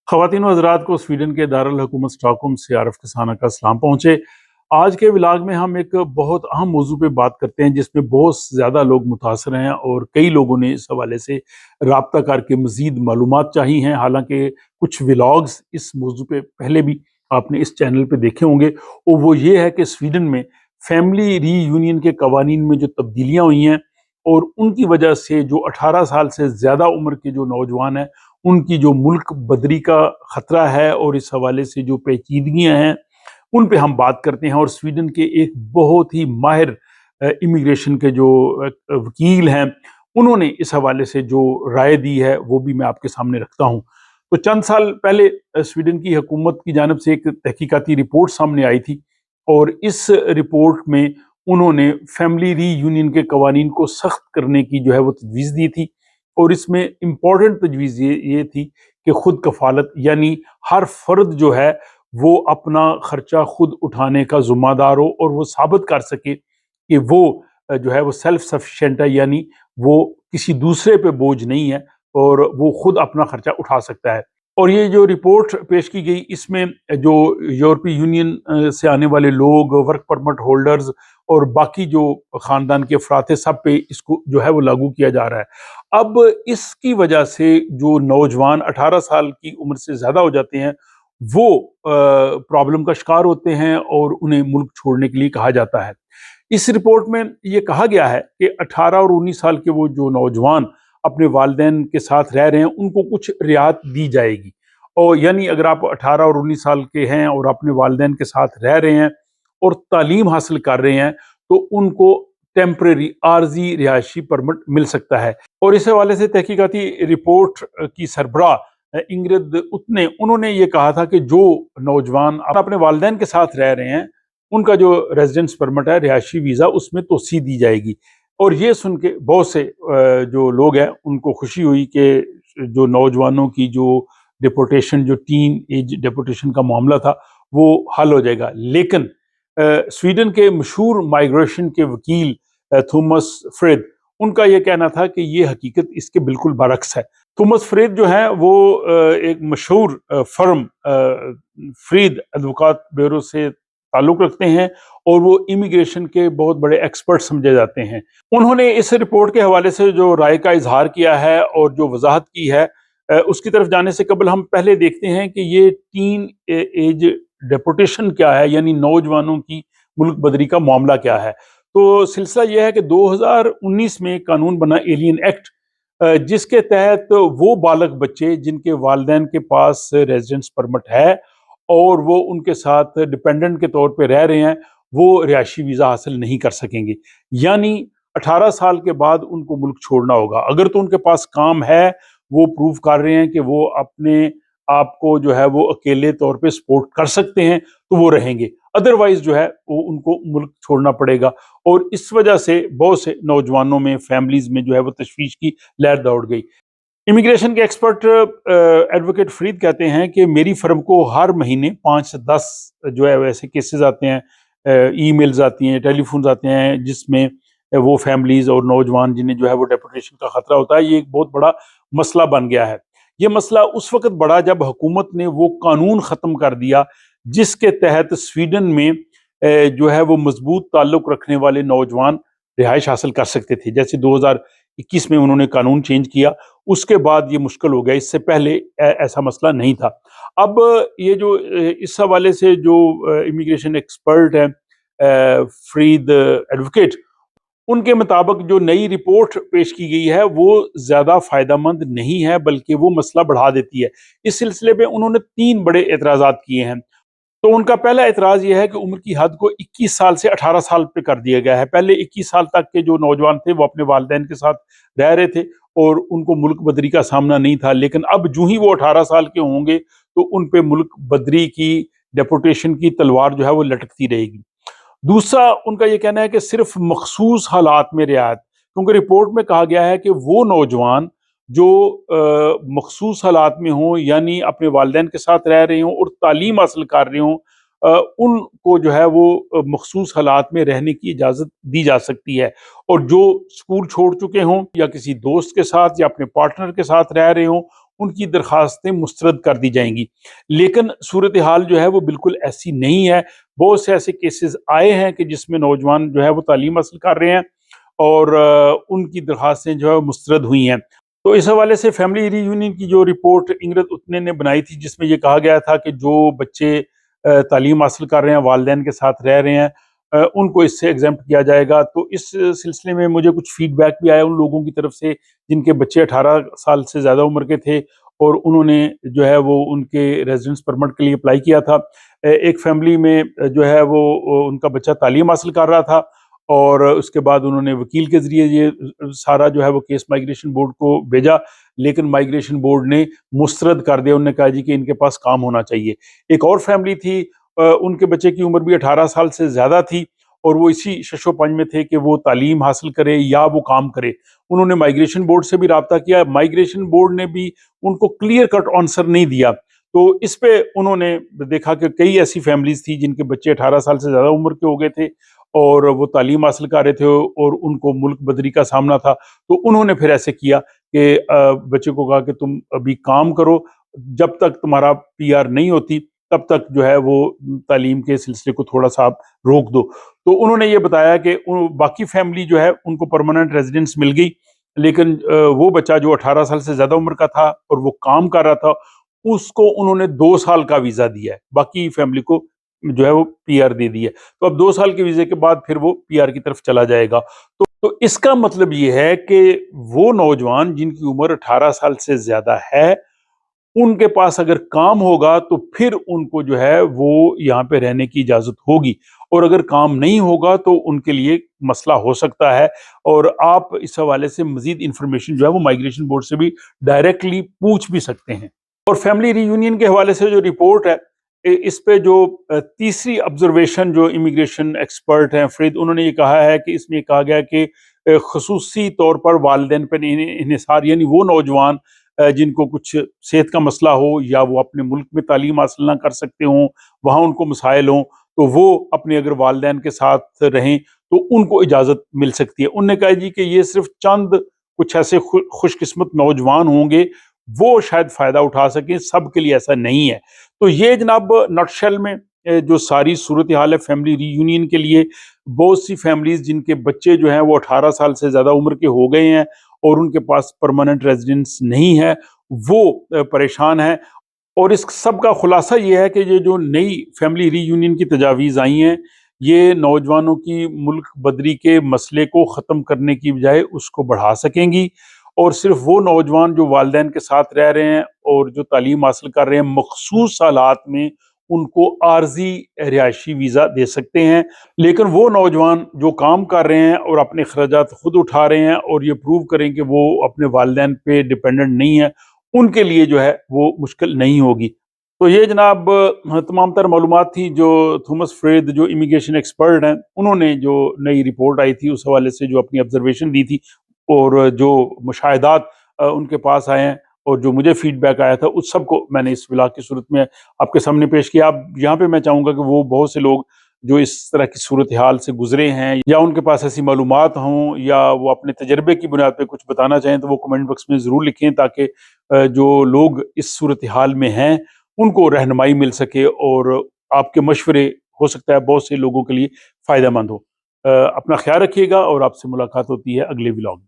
ख़वातीन व हज़रात को स्वीडन के दारुल हुकूमत स्टॉकहोम से आरफ किसाना का सलाम पहुँचे। आज के व्लॉग में हम एक बहुत अहम मौजू पे बात करते हैं जिसमें बहुत ज़्यादा लोग मुतासर हैं और कई लोगों ने इस हवाले से राब्ता करके मज़ीद मालूमात चाही हैं। हालांकि कुछ व्लॉग्स इस मौजू पे पहले भी आपने इस चैनल पे देखे होंगे, और वो ये है कि स्वीडन में फैमिली रीयूनियन के कवानीन में जो तब्दीलियाँ हुई हैं और उनकी वजह से जो 18 साल से ज़्यादा उम्र के जो नौजवान हैं उनकी जो मुल्क बदरी का ख़तरा है और इस हवाले से जो पेचीदगियाँ हैं उन पे हम बात करते हैं। और स्वीडन के एक बहुत ही माहिर इमिग्रेशन के जो वकील हैं उन्होंने इस हवाले से जो राय दी है वो भी मैं आपके सामने रखता हूँ। तो चंद साल पहले स्वीडन की हुकूमत की जानिब से एक तहकीकाती रिपोर्ट सामने आई थी और इस रिपोर्ट में उन्होंने फैमिली रीयूनियन के कवानीन को सख्त करने की जो है वो तजवीज़ दी थी। और इसमें इम्पॉर्टेंट तजवीज़ ये थी कि खुद कफालत, यानी हर फर्द जो है वो अपना खर्चा खुद उठाने का ज़िम्मेदार हो और वो साबित कर सके कि वो जो है वो सेल्फ सफिशिएंट है, यानी वो किसी दूसरे पे बोझ नहीं है और वो खुद अपना खर्चा उठा सकता है। और ये जो रिपोर्ट पेश की गई इसमें जो यूरोपीय यूनियन से आने वाले लोग, वर्क परमिट होल्डर्स और बाकी जो ख़ानदान के अफराद थे, सब पे इसको जो है वो लागू किया जा रहा है। अब इसकी वजह से जो नौजवान 18 साल की उम्र से ज़्यादा हो जाते हैं वो प्रॉब्लम का शिकार होते हैं और उन्हें मुल्क छोड़ने के लिए कहा जाता है। इस रिपोर्ट में ये कहा गया है कि 18 और 19 साल के वो जो नौजवान अपने वालिदैन के साथ रह रहे हैं उनको कुछ रियायत दी जाएगी। और यानी अगर आप 18 और 19 साल के हैं और अपने वालिदैन के साथ रह रहे हैं और तालीम हासिल कर रहे हैं तो उनको टेम्परेरी आर्जी रिहायशी परमिट मिल सकता है। और इस हवाले से तहकीकाती रिपोर्ट की सरबराह इंग्रिद उत्ने उन्होंने ये कहा था कि जो नौजवान अपने वालिदैन के साथ रह रहे हैं उनका जो रेजिडेंस परमिट है, रिहायशी वीज़ा, उसमें तोसी दी जाएगी। और ये सुन के बहुत से जो लोग हैं उनको खुशी हुई कि जो नौजवानों की जो डिपोर्टेशन, जो टीन एज डिपोर्टेशन का मामला था वो हल हो जाएगा। लेकिन स्वीडन के मशहूर माइग्रेशन के वकील थॉमस फ्रेड, उनका ये कहना था कि ये हकीकत इसके बिल्कुल बरक्स है। थॉमस फ्रेड जो है वो एक मशहूर फर्म फ्रीद एडवोकेट ब्यूरो से ताल्लुक़ रखते हैं और वो इमिग्रेशन के बहुत बड़े एक्सपर्ट समझे जाते हैं। उन्होंने इस रिपोर्ट के हवाले से जो राय का इजहार किया है और जो वजाहत की है, उसकी तरफ जाने से कबल हम पहले देखते हैं कि ये टीन एज डिपोर्टेशन क्या है, यानी नौजवानों की मुल्क बदरी का मामला क्या है। तो सिलसिला यह है कि 2019 में कानून बना एलियन एक्ट, जिसके तहत वो बालग बच्चे जिनके वालिदैन के पास रेजिडेंस परमिट है और वो उनके साथ डिपेंडेंट के तौर पे रह रहे हैं, वो रिहायशी वीज़ा हासिल नहीं कर सकेंगे। यानी 18 साल के बाद उनको मुल्क छोड़ना होगा। अगर तो उनके पास काम है, वो प्रूव कर रहे हैं कि वो अपने आप को जो है वो अकेले तौर पे सपोर्ट कर सकते हैं, तो वो रहेंगे। अदरवाइज जो है वो उनको मुल्क छोड़ना पड़ेगा। और इस वजह से बहुत से नौजवानों में, फैमिलीज में जो है वो तशवीश की लहर दौड़ गई। इमिग्रेशन के एक्सपर्ट एडवोकेट फरीद कहते हैं कि मेरी फर्म को हर महीने 5 से 10 जो है वैसे केसेस आते हैं, ईमेल्स आती हैं, टेलीफोन्स आते हैं, जिसमें वो फैमिलीज और नौजवान जिन्हें जो है वो डेपोटेशन का खतरा होता है। ये एक बहुत बड़ा मसला बन गया है। ये मसला उस वक्त बढ़ा जब हुकूमत ने वो कानून ख़त्म कर दिया जिसके तहत स्वीडन में जो है वो मजबूत ताल्लुक़ रखने वाले नौजवान रिहाइश हासिल कर सकते थे। जैसे 2021 में उन्होंने कानून चेंज किया, उसके बाद ये मुश्किल हो गया। इससे पहले ऐसा मसला नहीं था। अब ये जो इस हवाले से जो इमिग्रेशन एक्सपर्ट हैं फ्रीद एडवोकेट, उनके मुताबिक जो नई रिपोर्ट पेश की गई है वो ज़्यादा फ़ायदेमंद नहीं है, बल्कि वो मसला बढ़ा देती है। इस सिलसिले में उन्होंने 3 बड़े एतराज़ात किए हैं। तो उनका पहला एतराज़ ये है कि उम्र की हद को 21 साल से 18 साल पे कर दिया गया है। पहले 21 साल तक के जो नौजवान थे वो अपने वालिदैन के साथ रह रहे थे और उनको मुल्क बदरी का सामना नहीं था। लेकिन अब जूँ ही वो 18 साल के होंगे तो उन पे मुल्क बदरी की, डिपोर्टेशन की तलवार जो है वो लटकती रहेगी। दूसरा उनका ये कहना है कि सिर्फ मखसूस हालात में रियायत, क्योंकि रिपोर्ट में कहा गया है कि वो नौजवान जो मखसूस हालात में हों, यानी अपने वालिदैन के साथ रह रहे हों और तालीम हासिल कर रहे हों, उनको जो है वो मखसूस हालात में रहने की इजाज़त दी जा सकती है। और जो स्कूल छोड़ चुके हों या किसी दोस्त के साथ या अपने पार्टनर के साथ रह रहे हों, ان کی درخواستیں مسترد کر دی جائیں گی. لیکن صورتحال جو ہے وہ بالکل ایسی نہیں ہے. بہت سے ایسے کیسز آئے ہیں کہ جس میں نوجوان جو ہے وہ تعلیم حاصل کر رہے ہیں اور ان کی درخواستیں جو ہے مسترد ہوئی ہیں. تو اس حوالے سے فیملی ری یونین کی جو رپورٹ انگرت اتنے نے بنائی تھی، جس میں یہ کہا گیا تھا کہ جو بچے تعلیم حاصل کر رہے ہیں، والدین کے ساتھ رہ رہے ہیں، ان کو اس سے ایگزمپٹ کیا جائے گا. تو اس سلسلے میں مجھے کچھ فیڈ بیک بھی آیا ان لوگوں کی طرف سے جن کے بچے 18 سال سے زیادہ عمر کے تھے اور انہوں نے جو ہے وہ ان کے ریزیڈنس پرمٹ کے لیے اپلائی کیا تھا. ایک فیملی میں جو ہے وہ ان کا بچہ تعلیم حاصل کر رہا تھا اور اس کے بعد انہوں نے وکیل کے ذریعے یہ سارا جو ہے وہ کیس مائیگریشن بورڈ کو بھیجا، لیکن مائیگریشن بورڈ نے مسترد کر دیا. انہوں نے کہا جی کہ ان کے پاس کام ہونا چاہیے. ایک اور فیملی تھی، ان کے بچے کی عمر بھی 18 سال سے زیادہ تھی اور وہ اسی شش و پنج میں تھے کہ وہ تعلیم حاصل کرے یا وہ کام کرے. انہوں نے مائیگریشن بورڈ سے بھی رابطہ کیا، مائیگریشن بورڈ نے بھی ان کو کلیئر کٹ آنسر نہیں دیا. تو اس پہ انہوں نے دیکھا کہ کئی ایسی فیملیز تھی جن کے بچے 18 سال سے زیادہ عمر کے ہو گئے تھے اور وہ تعلیم حاصل کر رہے تھے اور ان کو ملک بدری کا سامنا تھا. تو انہوں نے پھر ایسے کیا کہ بچے کو کہا کہ تم ابھی کام کرو، جب تک تمہارا پی آر نہیں ہوتی تب تک جو ہے وہ تعلیم کے سلسلے کو تھوڑا سا آپ روک دو. تو انہوں نے یہ بتایا کہ باقی فیملی جو ہے ان کو پرماننٹ ریزیڈنس مل گئی، لیکن وہ بچہ جو 18 سال سے زیادہ عمر کا تھا اور وہ کام کر رہا تھا اس کو انہوں نے 2 سال کا ویزا دیا ہے، باقی فیملی کو جو ہے وہ پی آر دے دی ہے. تو اب 2 سال کے ویزے کے بعد پھر وہ پی آر کی طرف چلا جائے گا. تو اس کا مطلب یہ ہے کہ وہ نوجوان جن کی عمر 18 سال سے زیادہ ہے ان کے پاس اگر کام ہوگا تو پھر ان کو جو ہے وہ یہاں پہ رہنے کی اجازت ہوگی، اور اگر کام نہیں ہوگا تو ان کے لیے مسئلہ ہو سکتا ہے. اور آپ اس حوالے سے مزید انفارمیشن جو ہے وہ مائیگریشن بورڈ سے بھی ڈائریکٹلی پوچھ بھی سکتے ہیں. اور فیملی ری یونین کے حوالے سے جو رپورٹ ہے اس پہ جو تیسری آبزرویشن جو امیگریشن ایکسپرٹ ہیں فرید، انہوں نے یہ کہا ہے کہ اس میں کہا گیا کہ خصوصی طور پر والدین پر انحصار، یعنی وہ نوجوان جن کو کچھ صحت کا مسئلہ ہو یا وہ اپنے ملک میں تعلیم حاصل نہ کر سکتے ہوں، وہاں ان کو مسائل ہوں، تو وہ اپنے اگر والدین کے ساتھ رہیں تو ان کو اجازت مل سکتی ہے. انہوں نے کہا جی کہ یہ صرف چند کچھ ایسے خوش قسمت نوجوان ہوں گے وہ شاید فائدہ اٹھا سکیں، سب کے لیے ایسا نہیں ہے. تو یہ جناب نٹ شیل میں جو ساری صورتحال ہے فیملی ری یونین کے لیے. بہت سی فیملیز جن کے بچے جو ہیں وہ 18 سال سے زیادہ عمر کے ہو گئے ہیں اور ان کے پاس پرماننٹ ریزیڈنس نہیں ہے، وہ پریشان ہیں. اور اس سب کا خلاصہ یہ ہے کہ یہ جو نئی فیملی ری یونین کی تجاویز آئی ہیں یہ نوجوانوں کی ملک بدری کے مسئلے کو ختم کرنے کی بجائے اس کو بڑھا سکیں گی، اور صرف وہ نوجوان جو والدین کے ساتھ رہ رہے ہیں اور جو تعلیم حاصل کر رہے ہیں مخصوص حالات میں ان کو عارضی رہائشی ویزا دے سکتے ہیں. لیکن وہ نوجوان جو کام کر رہے ہیں اور اپنے اخراجات خود اٹھا رہے ہیں اور یہ پروو کریں کہ وہ اپنے والدین پہ ڈیپینڈنٹ نہیں ہیں، ان کے لیے جو ہے وہ مشکل نہیں ہوگی. تو یہ جناب تمام تر معلومات تھی جو تھامس فرید جو امیگریشن ایکسپرٹ ہیں انہوں نے جو نئی رپورٹ آئی تھی اس حوالے سے جو اپنی آبزرویشن دی تھی اور جو مشاہدات ان کے پاس آئے ہیں اور جو مجھے فیڈ بیک آیا تھا اس سب کو میں نے اس ولاگ کی صورت میں آپ کے سامنے پیش کیا. اب یہاں پہ میں چاہوں گا کہ وہ بہت سے لوگ جو اس طرح کی صورتحال سے گزرے ہیں یا ان کے پاس ایسی معلومات ہوں یا وہ اپنے تجربے کی بنیاد پہ کچھ بتانا چاہیں تو وہ کمنٹ باکس میں ضرور لکھیں تاکہ جو لوگ اس صورتحال میں ہیں ان کو رہنمائی مل سکے اور آپ کے مشورے ہو سکتا ہے بہت سے لوگوں کے لیے فائدہ مند ہو. اپنا خیال رکھیے گا اور آپ سے ملاقات ہوتی ہے اگلے ولاگ میں.